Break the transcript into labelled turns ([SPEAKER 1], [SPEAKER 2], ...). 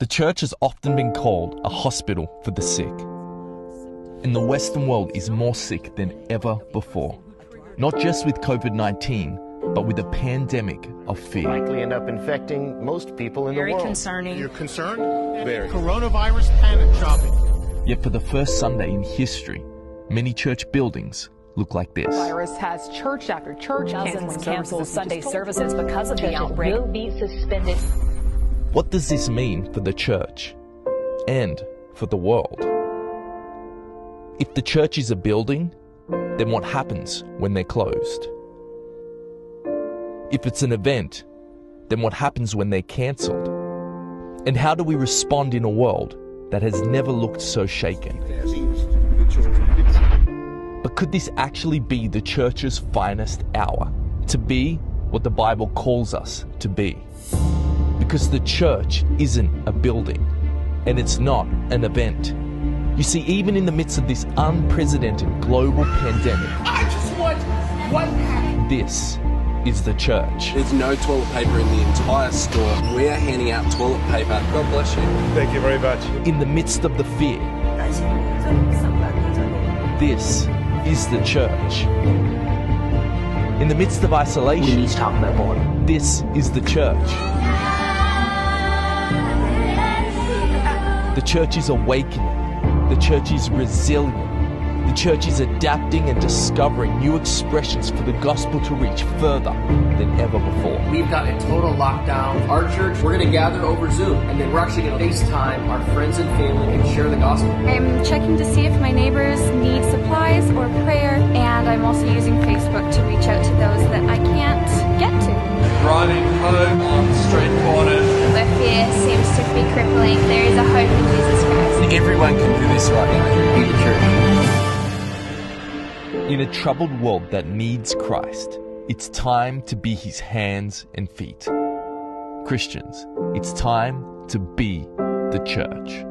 [SPEAKER 1] The church has often been called a hospital for the sick. And the Western world is more sick than ever before. Not just with COVID-19, but with a pandemic of fear.
[SPEAKER 2] Likely end up infecting most people in the world.
[SPEAKER 3] Very concerning.
[SPEAKER 4] You're concerned?
[SPEAKER 2] Very.
[SPEAKER 4] Coronavirus panic shopping.
[SPEAKER 1] Yet for the first Sunday in history, many church buildings look like this.
[SPEAKER 3] The virus has church after church canceled Sunday services because of the
[SPEAKER 5] Churches
[SPEAKER 3] outbreak.
[SPEAKER 5] will be suspended.
[SPEAKER 1] What does this mean for the church and for the world? If the church is a building, then what happens when they're closed? If it's an event, then what happens when they're cancelled? And how do we respond in a world that has never looked so shaken? But could this actually be the church's finest hour? To be what the Bible calls us to be? Because the church isn't a building, and it's not an event. You see, even in the midst of this unprecedented global pandemic,
[SPEAKER 4] I just want one pack.
[SPEAKER 1] this is the church.
[SPEAKER 6] There's no toilet paper in the entire store. We are handing out toilet paper. God bless you.
[SPEAKER 4] Thank you very much.
[SPEAKER 1] In the midst of the fear, this is the church. In the midst of isolation, this is the church. The church is awakening. The church is resilient. The church is adapting and discovering new expressions for the gospel to reach further than ever before.
[SPEAKER 7] We've got a total lockdown. Our church, we're going to gather over Zoom, and then we're actually going to FaceTime our friends and family and share the gospel.
[SPEAKER 8] I'm checking to see if my neighbors need supplies or prayer, and I'm also using Facebook to reach out to those that I can't get to.
[SPEAKER 6] Driving home on street corners.
[SPEAKER 8] Where fear seems to be crippling, there is a hope in Jesus Christ.
[SPEAKER 6] Everyone can do this right now.
[SPEAKER 7] Be the church.
[SPEAKER 1] In a troubled world that needs Christ, it's time to be his hands and feet. Christians, it's time to be the church.